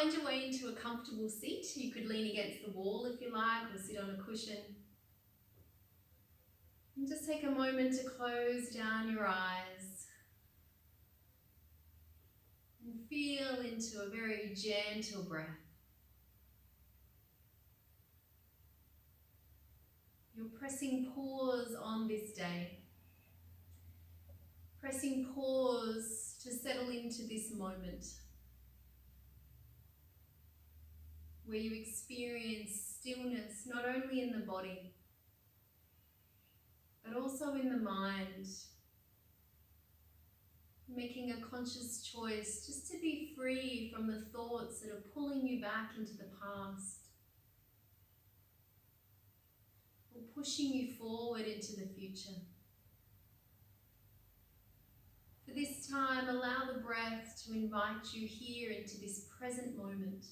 find your way into a comfortable seat. You could lean against the wall if you like, or sit on a cushion. And just take a moment to close down your eyes and feel into a very gentle breath. You're pressing pause on this day. Pressing pause to settle into this moment where you experience stillness not only in the body but also in the mind, making a conscious choice just to be free from the thoughts that are pulling you back into the past or pushing you forward into the future. For this time, allow the breath to invite you here into this present moment.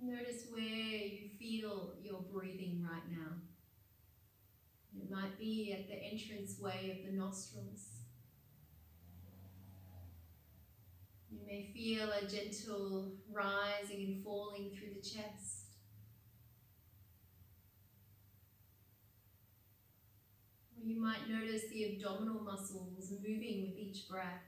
Notice where you feel you're breathing right now. It might be at the entranceway of the nostrils. You may feel a gentle rising and falling through the chest. Or you might notice the abdominal muscles moving with each breath.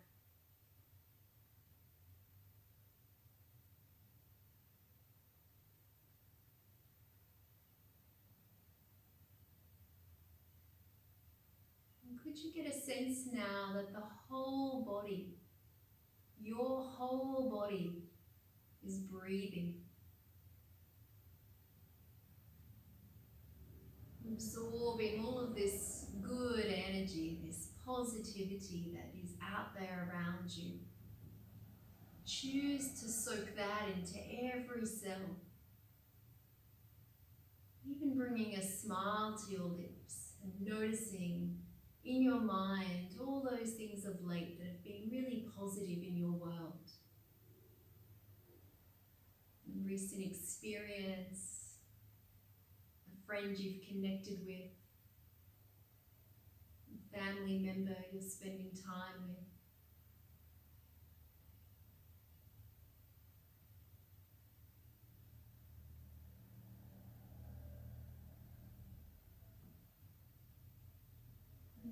Could you get a sense now that the whole body, your whole body, is breathing? Absorbing all of this good energy, this positivity that is out there around you. Choose to soak that into every cell. Even bringing a smile to your lips and noticing in your mind all those things of late that have been really positive in your world. A recent experience, a friend you've connected with, a family member you're spending time with.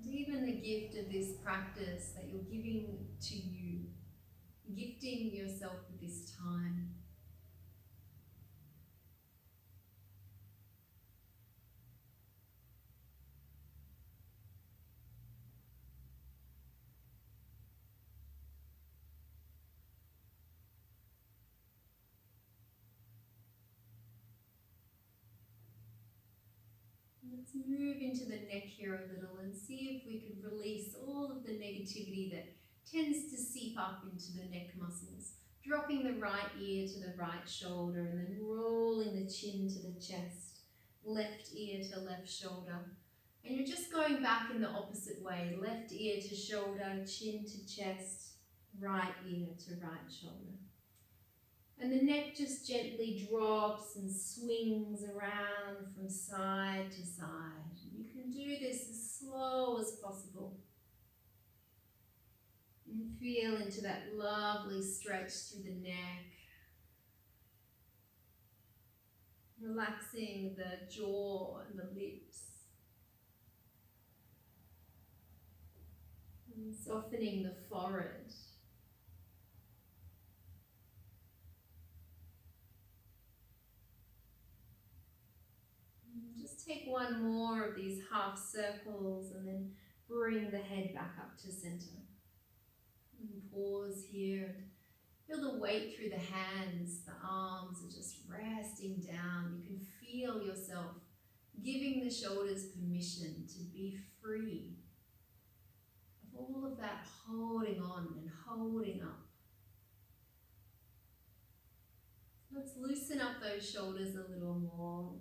And even the gift of this practice that you're giving to you, gifting yourself with this time. Let's move into the neck here a little and see if we can release all of the negativity that tends to seep up into the neck muscles. Dropping the right ear to the right shoulder and then rolling the chin to the chest. Left ear to left shoulder. And you're just going back in the opposite way. Left ear to shoulder, chin to chest, right ear to right shoulder. And the neck just gently drops and swings around from side to side. You can do this as slow as possible. And feel into that lovely stretch through the neck. Relaxing the jaw and the lips. And softening the forehead. Take one more of these half circles and then bring the head back up to center. And pause here. Feel the weight through the hands. The arms are just resting down. You can feel yourself giving the shoulders permission to be free of all of that holding on and holding up. Let's loosen up those shoulders a little more.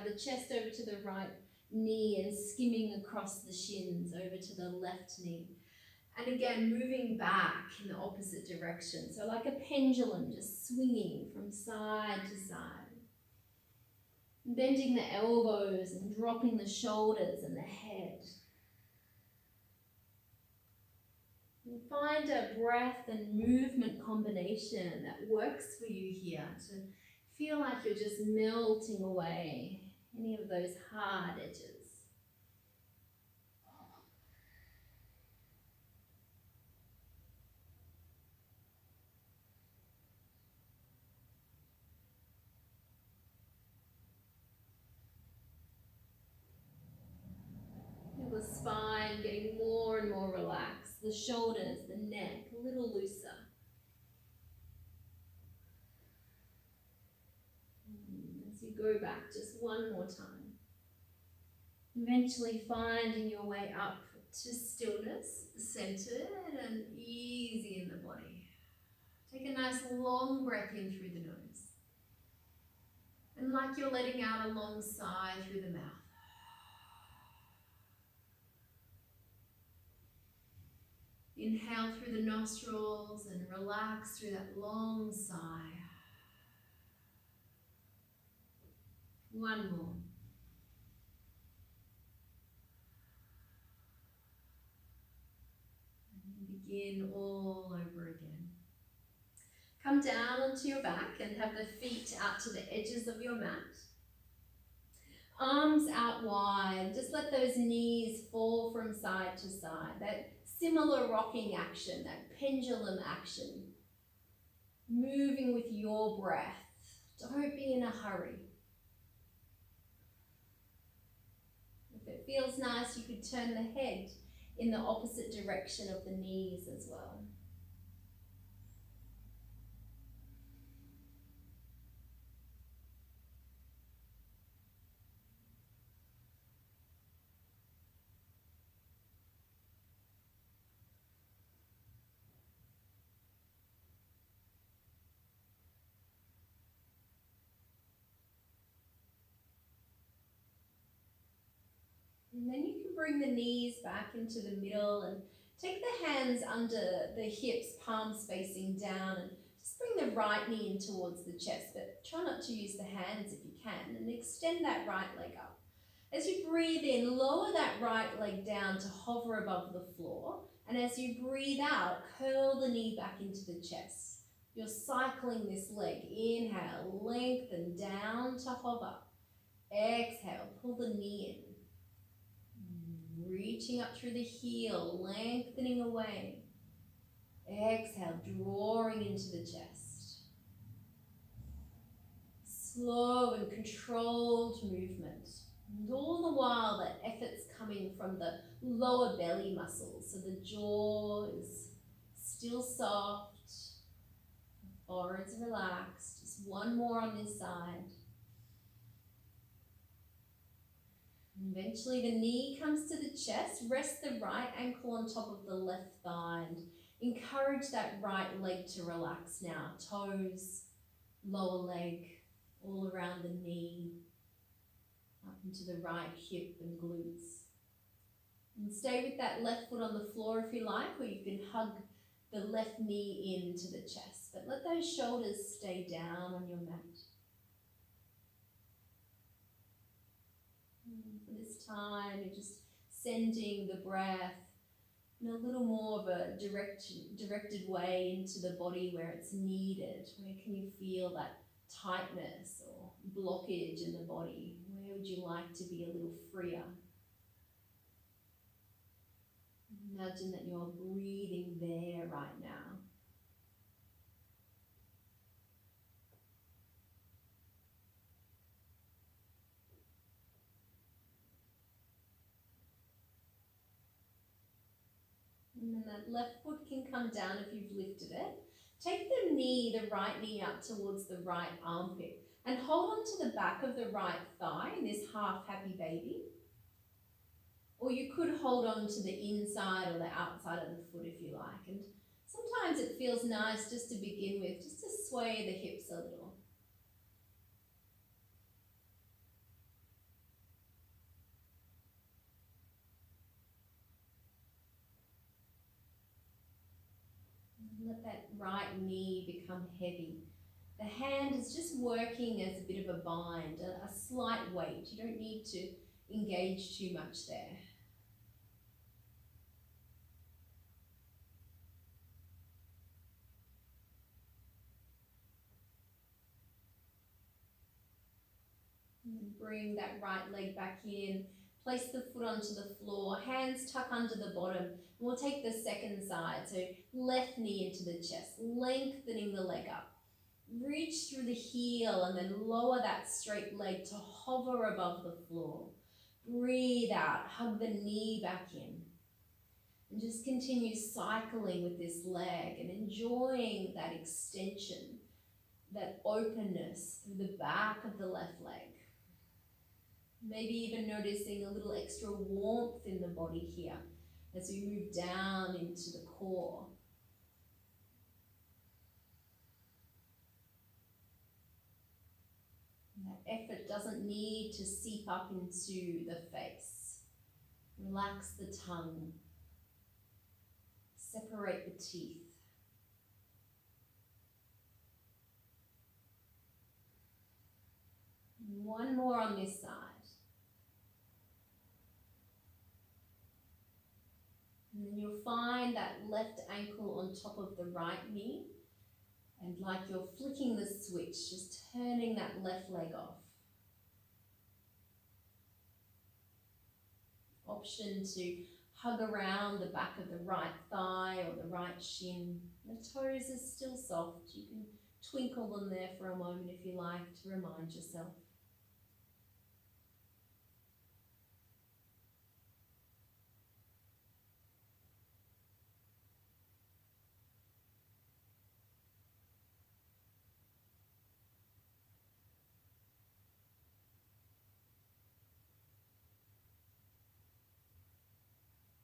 The chest over to the right knee and skimming across the shins over to the left knee. And again, moving back in the opposite direction. So like a pendulum, just swinging from side to side. Bending the elbows and dropping the shoulders and the head. And find a breath and movement combination that works for you here to feel like you're just melting away any of those hard edges. The spine getting more and more relaxed, the shoulders, the neck a little looser. As you go back just one more time, eventually finding your way up to stillness, centered and easy in the body. Take a nice long breath in through the nose, and like you're letting out a long sigh through the mouth. Inhale through the nostrils and relax through that long sigh. One more. And begin all over again. Come down onto your back and have the feet out to the edges of your mat. Arms out wide. Just let those knees fall from side to side. That similar rocking action, that pendulum action. Moving with your breath. Don't be in a hurry. If it feels nice, you could turn the head in the opposite direction of the knees as well. And then you can bring the knees back into the middle and take the hands under the hips, palms facing down, and just bring the right knee in towards the chest, but try not to use the hands if you can, and extend that right leg up. As you breathe in, lower that right leg down to hover above the floor, and as you breathe out, curl the knee back into the chest. You're cycling this leg. Inhale, lengthen down to hover. Exhale, pull the knee in. Reaching up through the heel, lengthening away. Exhale, drawing into the chest. Slow and controlled movement. And all the while that effort's coming from the lower belly muscles. So the jaw is still soft. The forehead's relaxed. Just one more on this side. Eventually the knee comes to the chest, rest the right ankle on top of the left thigh and encourage that right leg to relax now. Toes, lower leg, all around the knee, up into the right hip and glutes. And stay with that left foot on the floor if you like, or you can hug the left knee into the chest. But let those shoulders stay down on your mat. For this time, you're just sending the breath in a little more of a directed way into the body where it's needed. Where can you feel that tightness or blockage in the body? Where would you like to be a little freer? Imagine that you're breathing there right now. And then that left foot can come down if you've lifted it. Take the right knee up towards the right armpit and hold on to the back of the right thigh in this half happy baby. Or you could hold on to the inside or the outside of the foot if you like. And sometimes it feels nice just to begin with, just to sway the hips a little. Let that right knee become heavy. The hand is just working as a bit of a bind, a slight weight. You don't need to engage too much there. And bring that right leg back in. Place the foot onto the floor, hands tuck under the bottom. We'll take the second side, so left knee into the chest, lengthening the leg up. Reach through the heel and then lower that straight leg to hover above the floor. Breathe out, hug the knee back in. And just continue cycling with this leg and enjoying that extension, that openness through the back of the left leg. Maybe even noticing a little extra warmth in the body here as we move down into the core. That effort doesn't need to seep up into the face. Relax the tongue. Separate the teeth. One more on this side. And then you'll find that left ankle on top of the right knee. And like you're flicking the switch, just turning that left leg off. Option to hug around the back of the right thigh or the right shin. The toes are still soft. You can twinkle them there for a moment if you like to remind yourself.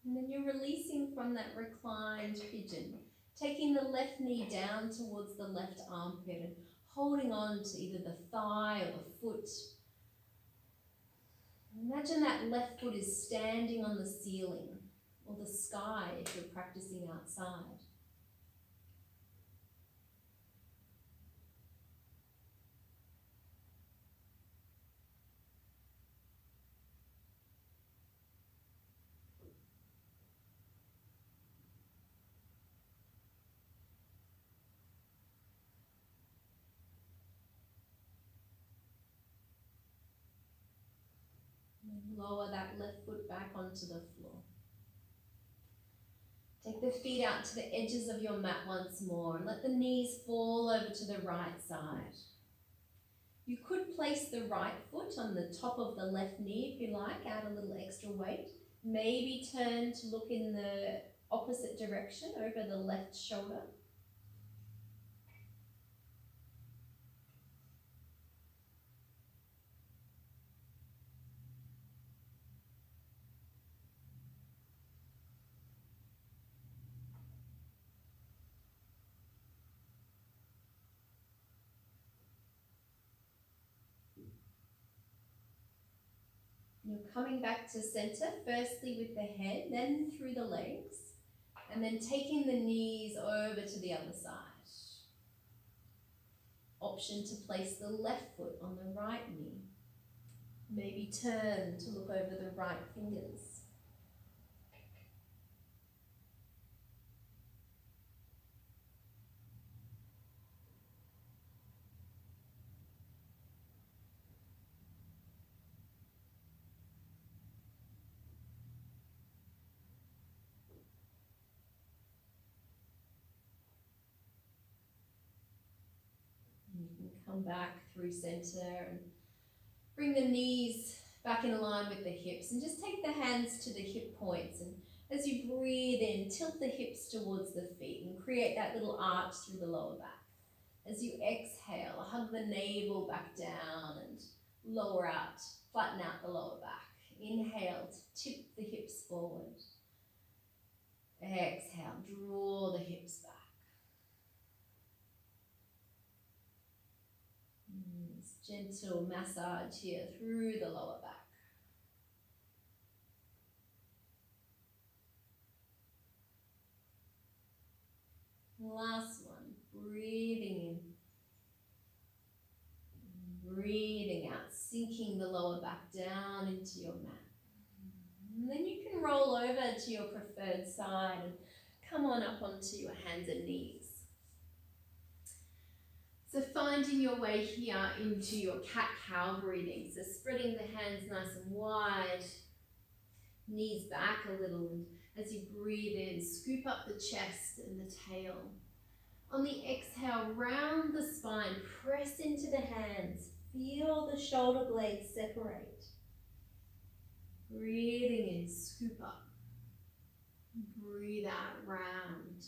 And then you're releasing from that reclined pigeon, taking the left knee down towards the left armpit and holding on to either the thigh or the foot. Imagine that left foot is standing on the ceiling or the sky if you're practicing outside. Lower that left foot back onto the floor. Take the feet out to the edges of your mat once more and let the knees fall over to the right side. You could place the right foot on the top of the left knee if you like, add a little extra weight. Maybe turn to look in the opposite direction over the left shoulder. You're coming back to center, firstly with the head, then through the legs, and then taking the knees over to the other side. Option to place the left foot on the right knee. Maybe turn to look over the right fingers. Come back through center and bring the knees back in line with the hips and just take the hands to the hip points, and as you breathe in, tilt the hips towards the feet and create that little arch through the lower back. As you exhale, hug the navel back down and lower out, flatten out the lower back. Inhale, tip the hips forward. Exhale, draw the hips back. Gentle massage here through the lower back. Last one, breathing in. Breathing out, sinking the lower back down into your mat. And then you can roll over to your preferred side and come on up onto your hands and knees. So finding your way here into your cat-cow breathing. So spreading the hands nice and wide, knees back a little, and as you breathe in, scoop up the chest and the tail. On the exhale, round the spine, press into the hands, feel the shoulder blades separate. Breathing in, scoop up. Breathe out, round.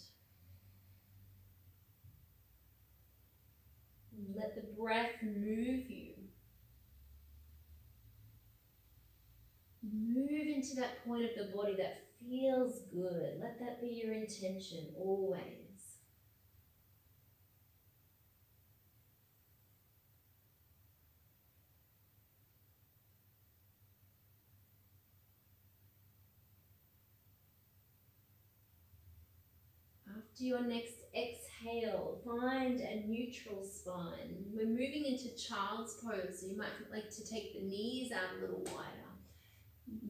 And let the breath move you. Move into that point of the body that feels good. Let that be your intention always. After your next exhale, find a neutral spine. We're moving into child's pose, so you might like to take the knees out a little wider.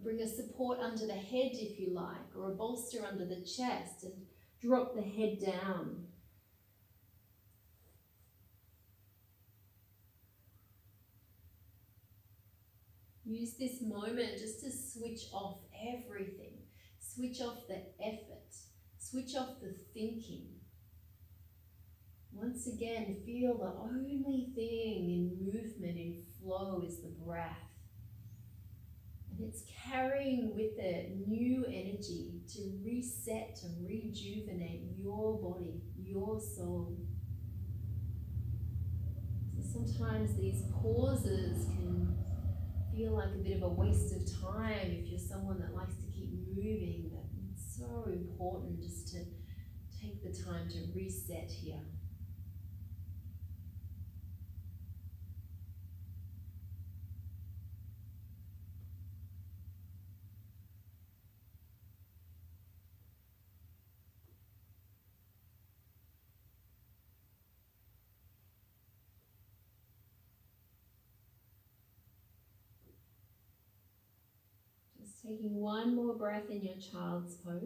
Bring a support under the head if you like, or a bolster under the chest, and drop the head down. Use this moment just to switch off everything. Switch off the effort. Switch off the thinking. Once again, feel the only thing in movement, in flow, is the breath. And it's carrying with it new energy to reset, to rejuvenate your body, your soul. So sometimes these pauses can feel like a bit of a waste of time if you're someone that likes to keep moving, but it's so important just to take the time to reset here. Taking one more breath in your child's pose.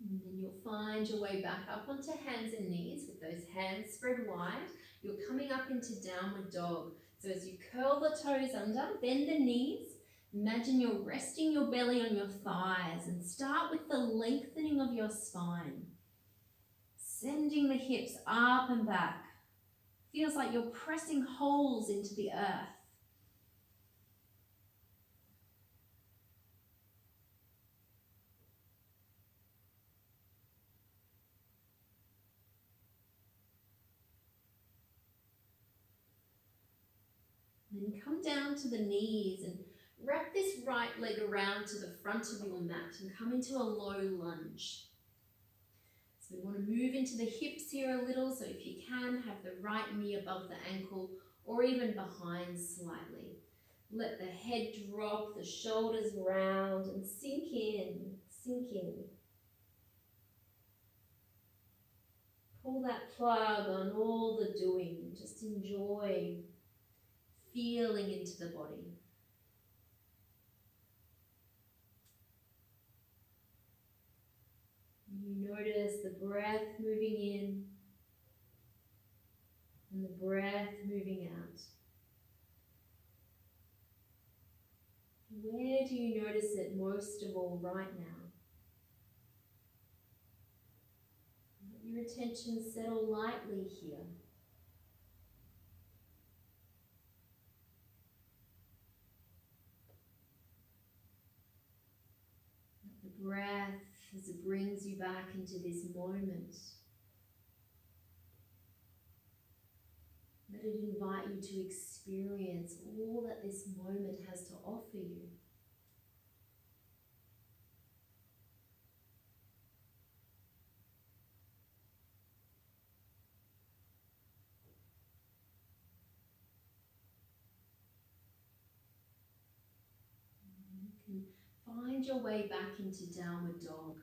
And then you'll find your way back up onto hands and knees with those hands spread wide. You're coming up into downward dog. So as you curl the toes under, bend the knees. Imagine you're resting your belly on your thighs and start with the lengthening of your spine. Sending the hips up and back. Feels like you're pressing holes into the earth. Then come down to the knees and wrap this right leg around to the front of your mat and come into a low lunge. So we want to move into the hips here a little, so if you can, have the right knee above the ankle or even behind slightly. Let the head drop, the shoulders round, and sink in, sink in. Pull that plug on all the doing. Just enjoy feeling into the body. You notice the breath moving in and the breath moving out. Where do you notice it most of all right now? Let your attention settle lightly here. Let the breath, as it brings you back into this moment, let it invite you to experience all that this moment has to offer you. You can find your way back into downward dog.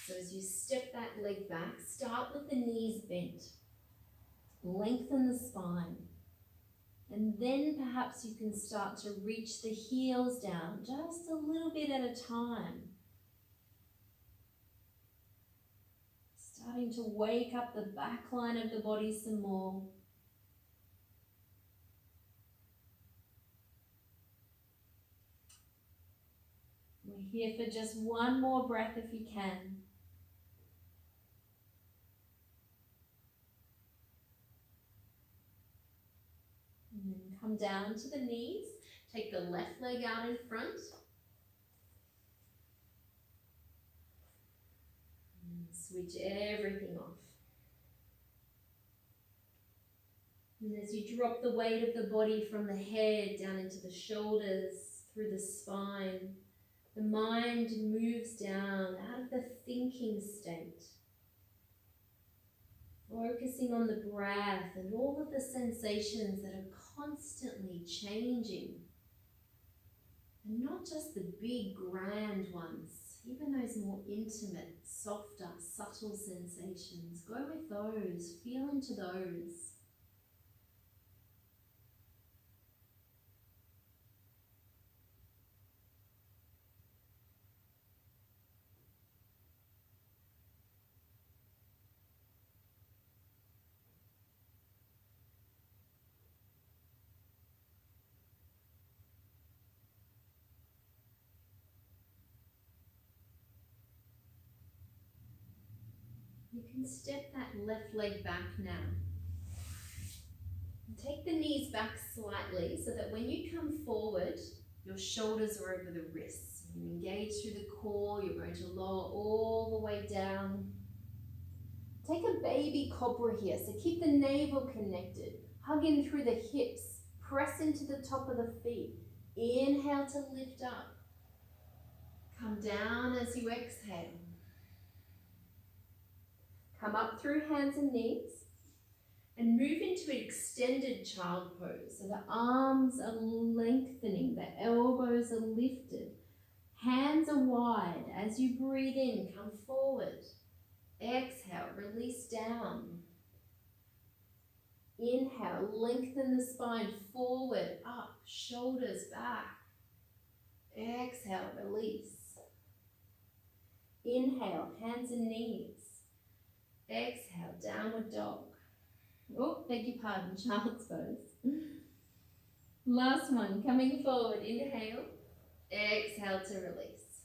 So as you step that leg back, start with the knees bent. Lengthen the spine. And then perhaps you can start to reach the heels down just a little bit at a time. Starting to wake up the back line of the body some more. We're here for just one more breath if you can. And then come down to the knees. Take the left leg out in front. And switch everything off. And as you drop the weight of the body from the head down into the shoulders, through the spine, the mind moves down out of the thinking state, focusing on the breath and all of the sensations that are constantly changing. And not just the big, grand ones, even those more intimate, softer, subtle sensations. Go with those, feel into those. You can step that left leg back now. And take the knees back slightly so that when you come forward, your shoulders are over the wrists. You engage through the core, you're going to lower all the way down. Take a baby cobra here, so keep the navel connected. Hug in through the hips, press into the top of the feet. Inhale to lift up. Come down as you exhale. Come up through hands and knees and move into an extended child pose. So the arms are lengthening, the elbows are lifted, hands are wide. As you breathe in, come forward. Exhale, release down. Inhale, lengthen the spine forward, up, shoulders back. Exhale, release. Inhale, hands and knees. Exhale, downward dog. Oh, beg your pardon, child's pose. Last one, coming forward, inhale. Exhale to release.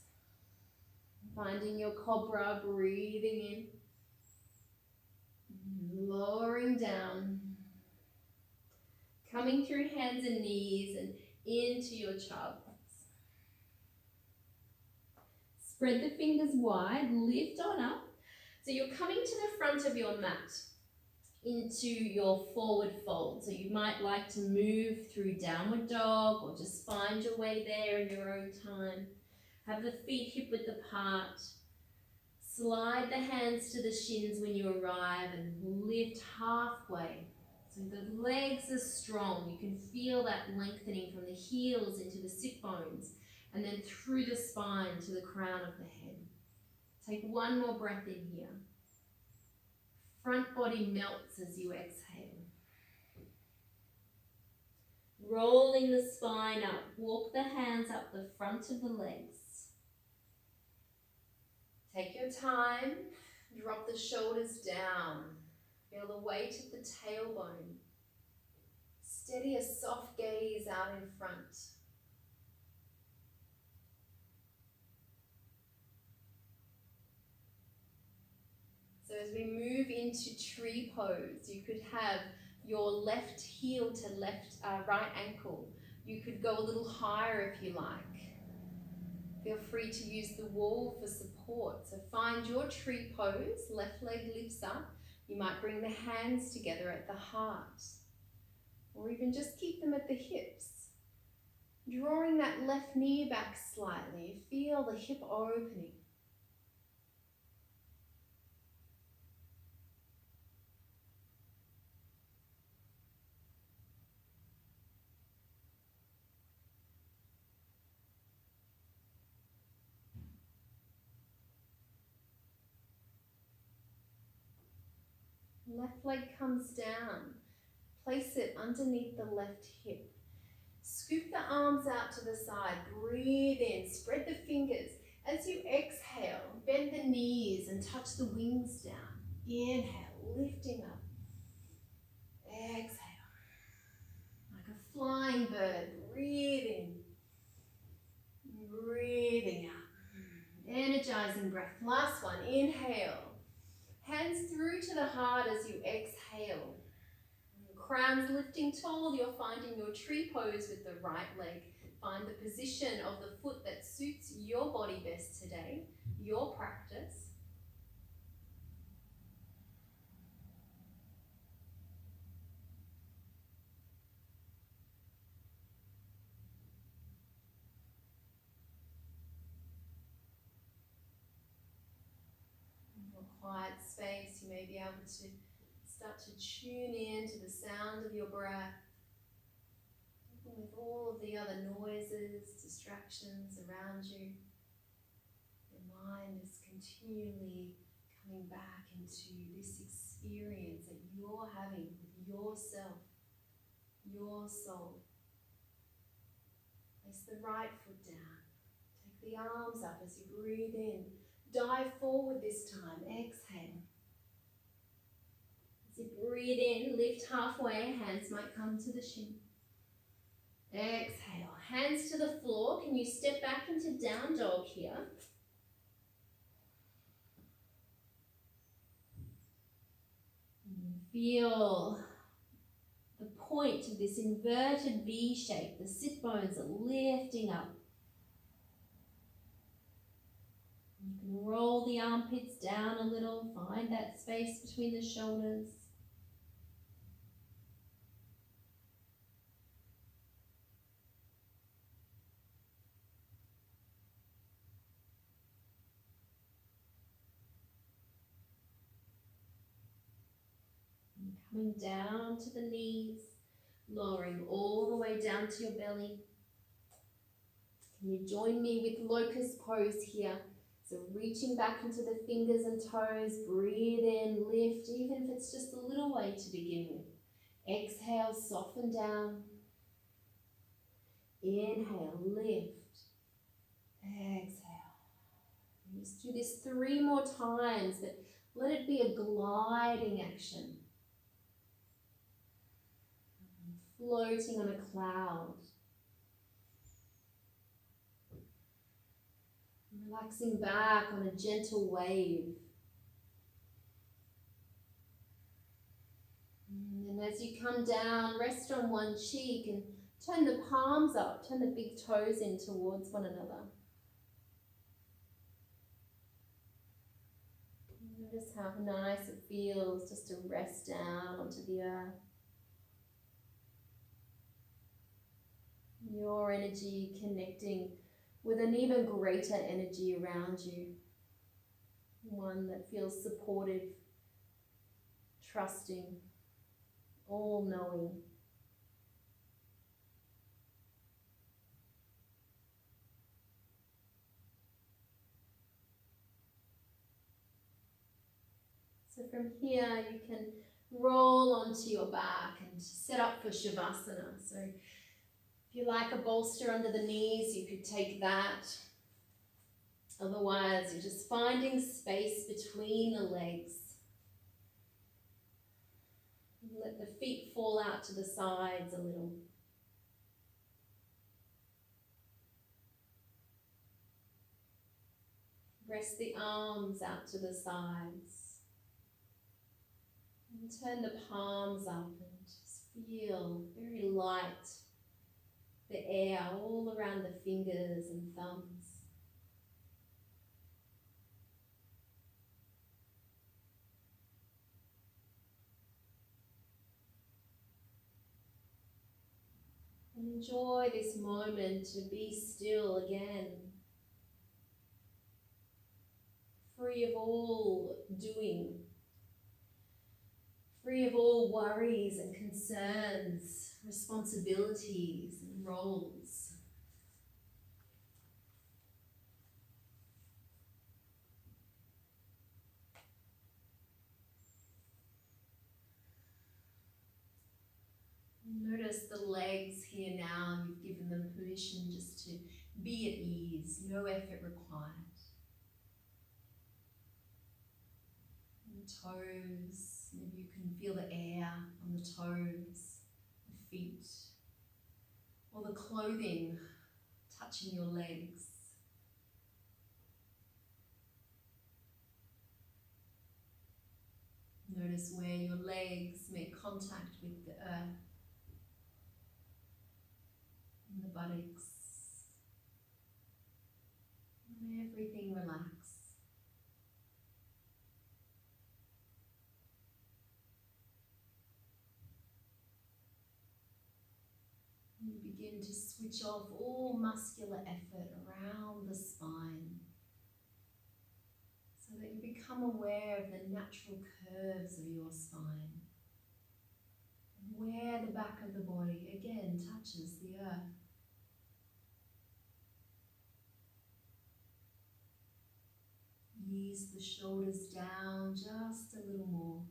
Finding your cobra, breathing in. Lowering down. Coming through hands and knees and into your child pose. Spread the fingers wide, lift on up. So you're coming to the front of your mat into your forward fold. So you might like to move through downward dog or just find your way there in your own time. Have the feet hip width apart. Slide the hands to the shins when you arrive and lift halfway. So the legs are strong. You can feel that lengthening from the heels into the sit bones and then through the spine to the crown of the head. Take one more breath in here. Front body melts as you exhale. Rolling the spine up. Walk the hands up the front of the legs. Take your time. Drop the shoulders down. Feel the weight of the tailbone. Steady a soft gaze out in front. So as we move into tree pose, you could have your left heel to right ankle. You could go a little higher if you like. Feel free to use the wall for support. So find your tree pose, left leg lifts up. You might bring the hands together at the heart, or even just keep them at the hips. Drawing that left knee back slightly, feel the hip opening. Left leg comes down. Place it underneath the left hip. Scoop the arms out to the side. Breathe in. Spread the fingers. As you exhale, bend the knees and touch the wings down. Inhale, lifting up. Exhale. Like a flying bird. Breathe in. Breathing out. Energizing breath. Last one. Inhale. Hands through to the heart as you exhale. Crown's lifting tall. You're finding your tree pose with the right leg. Find the position of the foot that suits your body best today, your practice. In your quiet space, you may be able to start to tune in to the sound of your breath, with all of the other noises, distractions around you. Your mind is continually coming back into this experience that you're having with yourself, your soul. Place the right foot down. Take the arms up as you breathe in. Dive forward this time. Exhale. As you breathe in, lift halfway. Hands might come to the shin. Exhale. Hands to the floor. Can you step back into down dog here? Feel the point of this inverted V shape. The sit bones are lifting up. You can roll the armpits down a little. Find that space between the shoulders. Coming down to the knees, lowering all the way down to your belly. Can you join me with locust pose here? So reaching back into the fingers and toes, breathe in, lift, even if it's just a little way to begin with. Exhale, soften down. Inhale, lift. Exhale. Just do this 3 more times, but let it be a gliding action. Floating on a cloud. Relaxing back on a gentle wave. And then as you come down, rest on one cheek and turn the palms up, turn the big toes in towards one another. Notice how nice it feels just to rest down onto the earth. Your energy connecting with an even greater energy around you. One that feels supportive, trusting, all-knowing. So from here you can roll onto your back and set up for Shavasana. So if you like a bolster under the knees, you could take that. Otherwise, you're just finding space between the legs. Let the feet fall out to the sides a little. Rest the arms out to the sides. And turn the palms up and just feel very light. The air all around the fingers and thumbs. And enjoy this moment to be still again. Free of all doing. Free of all worries and concerns, responsibilities and roles. Be at ease, no effort required. And the toes, maybe you can feel the air on the toes, the feet, or the clothing touching your legs. Notice where your legs make contact with the earth and the buttocks. And everything relax. And begin to switch off all muscular effort around the spine so that you become aware of the natural curves of your spine and where the back of the body again touches the earth. Ease the shoulders down just a little more.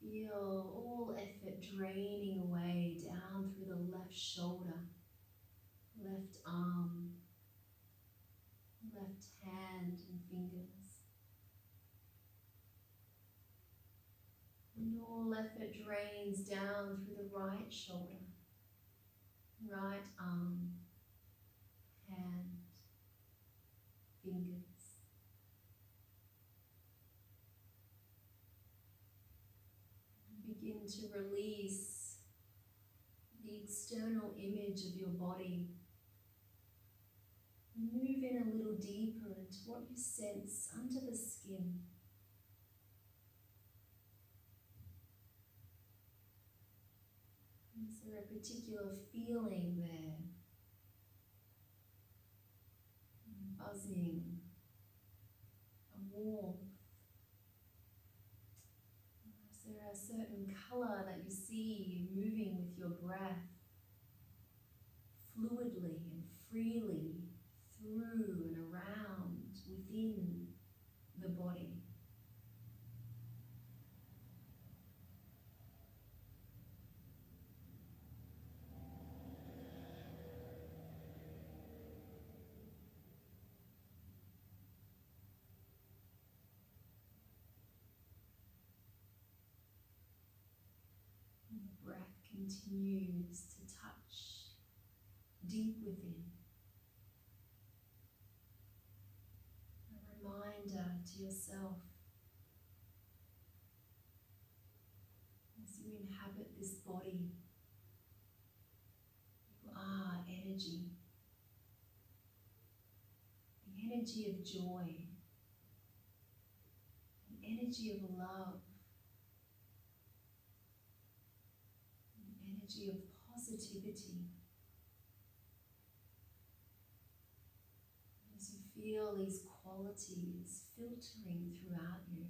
Feel all effort draining away down through the left shoulder, left arm, left hand and fingers. And all effort drains down through the right shoulder, right arm, hand, fingers. Begin to release the external image of your body. Move in a little deeper into what you sense under the skin. Is there a particular feeling there? Buzzing, a warmth. Is there a certain colour that you see moving with your breath, fluidly and freely through and around within the body? Breath continues to touch deep within. A reminder to yourself as you inhabit this body, you are energy. The energy of joy, the energy of love, energy of positivity. As you feel these qualities filtering throughout you,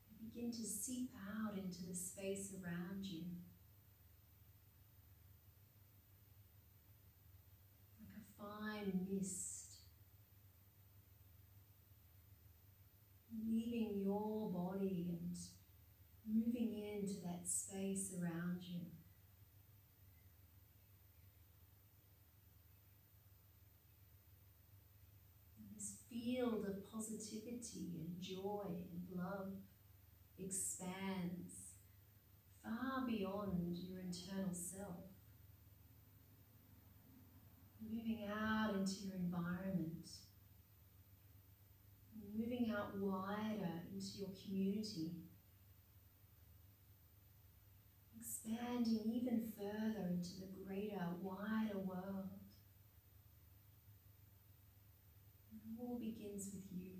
they begin to seep out into the space around you. Like a fine mist, leaving your body and moving into that space around you. And this field of positivity and joy and love expands far beyond your internal self, moving out into your environment, moving out wider into your community, expanding even further into the greater, wider world. It all begins with you.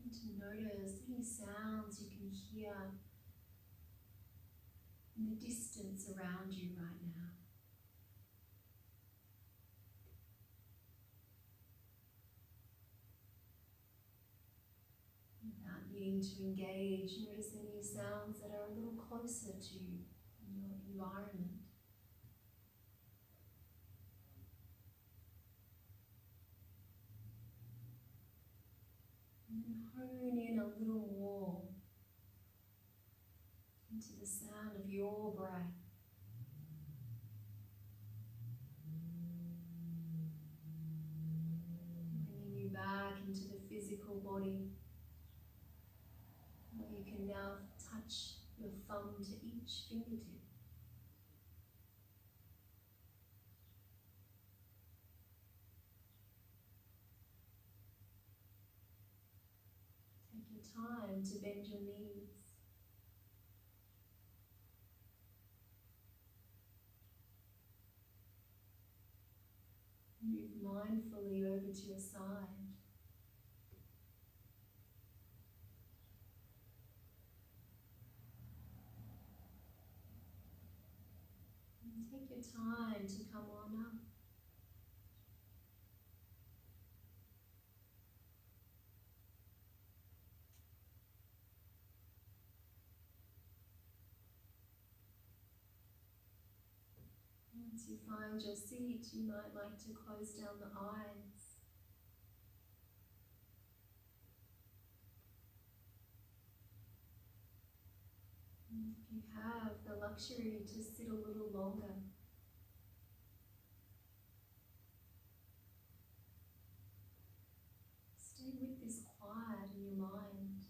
And to notice any sounds you can hear in the distance around you right now. Without needing to engage, notice any sounds that are a little closer to you in your environment. And then hone in a little more into the sound of your breath. Bringing you back into the physical body, where you can now touch your thumb to each fingertip. Take your time to bend your knees. Move mindfully over to your side. And take your time to come on up. Once you find your seat, you might like to close down the eyes. And if you have the luxury to sit a little longer, stay with this quiet in your mind.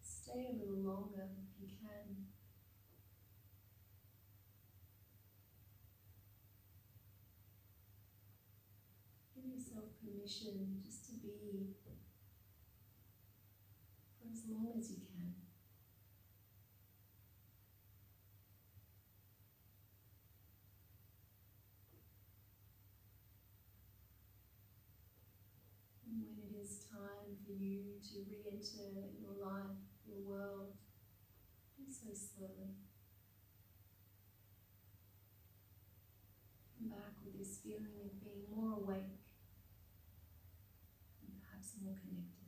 Stay a little longer if you can. Give yourself permission just to be for as long as you can. And when it is time for you to re-enter your life, your world, do so slowly. Come back with this feeling of being more awake and perhaps more connected.